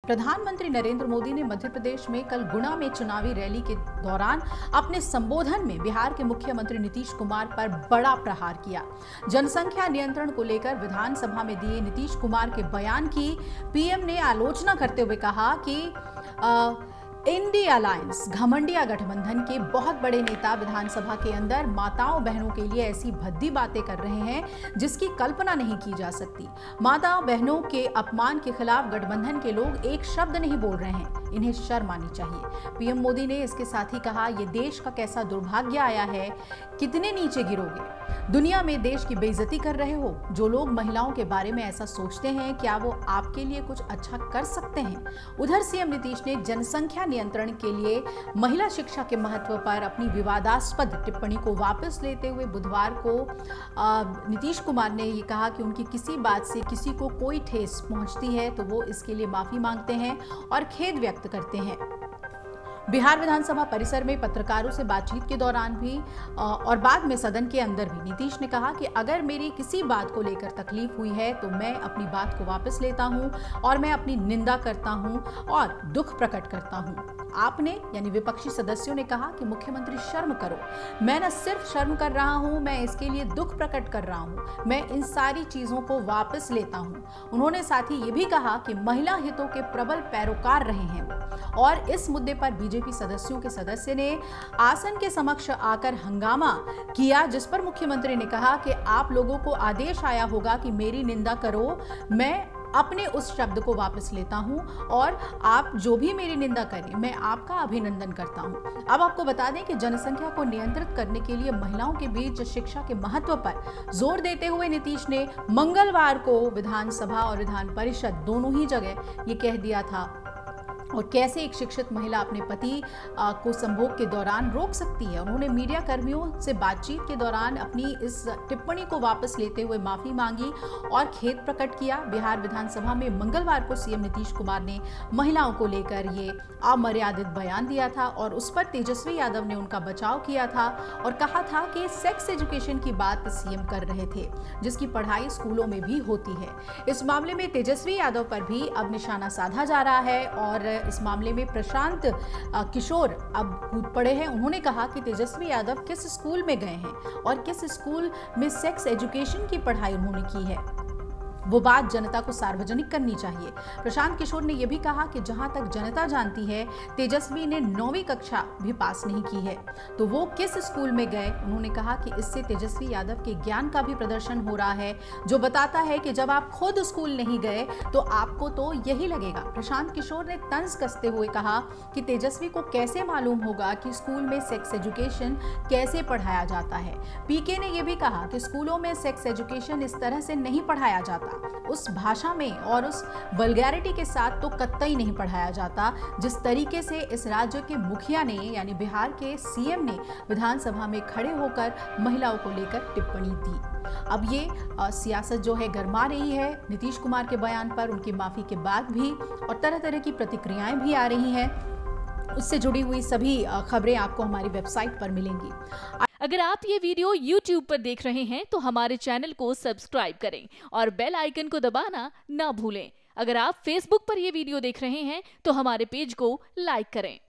प्रधानमंत्री नरेंद्र मोदी ने मध्य प्रदेश में कल गुना में चुनावी रैली के दौरान अपने संबोधन में बिहार के मुख्यमंत्री नीतीश कुमार पर बड़ा प्रहार किया। जनसंख्या नियंत्रण को लेकर विधानसभा में दिए नीतीश कुमार के बयान की पीएम ने आलोचना करते हुए कहा कि इंडिया अलायंस घमंडिया गठबंधन के बहुत बड़े नेता विधानसभा के अंदर माताओं बहनों के लिए ऐसी भद्दी बातें कर रहे हैं जिसकी कल्पना नहीं की जा सकती। माताओं बहनों के अपमान के खिलाफ गठबंधन के लोग एक शब्द नहीं बोल रहे हैं, इन्हें शर्म आनी चाहिए। पीएम मोदी ने इसके साथ ही कहा, ये देश का कैसा दुर्भाग्य आया है, कितने नीचे गिरोगे, दुनिया में देश की बेइज्जती कर रहे हो। जो लोग महिलाओं के बारे में ऐसा सोचते हैं, क्या वो आपके लिए कुछ अच्छा कर सकते हैं? उधर सीएम नीतीश ने जनसंख्या नियंत्रण के लिए महिला शिक्षा के महत्व पर अपनी विवादास्पद टिप्पणी को वापस लेते हुए बुधवार को नीतीश कुमार ने ये कहा कि उनकी किसी बात से किसी को कोई ठेस पहुंचती है तो वो इसके लिए माफी मांगते हैं और खेद व्यक्त करते हैं। बिहार विधानसभा परिसर में पत्रकारों से बातचीत के दौरान भी और बाद में सदन के अंदर भी नीतीश ने कहा कि अगर मेरी किसी बात को लेकर तकलीफ हुई है तो मैं अपनी बात को वापस लेता हूं और मैं अपनी निंदा करता हूं और दुख प्रकट करता हूं। आपने यानी विपक्षी सदस्यों ने कहा कि मुख्यमंत्री शर्म करो। मैं न सिर्फ शर्म कर रहा हूं, मैं इसके लिए दुख प्रकट कर रहा हूं। मैं इन सारी चीजों को वापस लेता हूं। उन्होंने साथ ही ये भी कहा कि महिला हितों के प्रबल पैरोकार रहे हैं और इस मुद्दे पर बीजेपी सदस्यों के सदस्य ने आसन के समक्ष आकर हंगामा किया, जिस पर मुख्यमंत्री ने कहा कि आप लोगों को आदेश आया होगा कि मेरी निंदा करो, मैं अपने उस शब्द को वापस लेता हूं और आप जो भी मेरी निंदा करें मैं आपका अभिनंदन करता हूं। अब आपको बता दें कि जनसंख्या को नियंत्रित करने के लिए महिलाओं के बीच शिक्षा के महत्व पर जोर देते हुए नीतीश ने मंगलवार को विधानसभा और विधान परिषद दोनों ही जगह ये कह दिया था और कैसे एक शिक्षित महिला अपने पति को संभोग के दौरान रोक सकती है। उन्होंने मीडिया कर्मियों से बातचीत के दौरान अपनी इस टिप्पणी को वापस लेते हुए माफी मांगी और खेद प्रकट किया। बिहार विधानसभा में मंगलवार को सीएम नीतीश कुमार ने महिलाओं को लेकर ये अमर्यादित बयान दिया था और उस पर तेजस्वी यादव ने उनका बचाव किया था और कहा था कि सेक्स एजुकेशन की बात सीएम कर रहे थे, जिसकी पढ़ाई स्कूलों में भी होती है। इस मामले में तेजस्वी यादव पर भी अब निशाना साधा जा रहा है और इस मामले में प्रशांत किशोर अब कूद पड़े हैं। उन्होंने कहा कि तेजस्वी यादव किस स्कूल में गए हैं और किस स्कूल में सेक्स एजुकेशन की पढ़ाई उन्होंने की है, वो बात जनता को सार्वजनिक करनी चाहिए। प्रशांत किशोर ने यह भी कहा कि जहां तक जनता जानती है तेजस्वी ने 9वीं कक्षा भी पास नहीं की है, तो वो किस स्कूल में गए। उन्होंने कहा कि इससे तेजस्वी यादव के ज्ञान का भी प्रदर्शन हो रहा है, जो बताता है कि जब आप खुद स्कूल नहीं गए तो आपको तो यही लगेगा। प्रशांत किशोर ने तंज कसते हुए कहा कि तेजस्वी को कैसे मालूम होगा कि स्कूल में सेक्स एजुकेशन कैसे पढ़ाया जाता है। पीके ने यह भी कहा कि स्कूलों में सेक्स एजुकेशन इस तरह से नहीं पढ़ाया जाता, उस भाषा में और उस वल्गैरिटी के साथ तो कतई नहीं पढ़ाया जाता जिस तरीके से इस राज्य के मुखिया ने यानी बिहार के सीएम ने विधानसभा में खड़े होकर महिलाओं को लेकर टिप्पणी दी। अब ये सियासत जो है गरमा रही है नीतीश कुमार के बयान पर, उनकी माफी के बाद भी, और तरह तरह की प्रतिक्रियाएं भी आ रही हैं। उससे जुड़ी हुई सभी खबरें आपको हमारी वेबसाइट पर मिलेंगी। अगर आप ये वीडियो YouTube पर देख रहे हैं तो हमारे चैनल को सब्सक्राइब करें और बेल आइकन को दबाना ना भूलें। अगर आप Facebook पर ये वीडियो देख रहे हैं तो हमारे पेज को लाइक करें।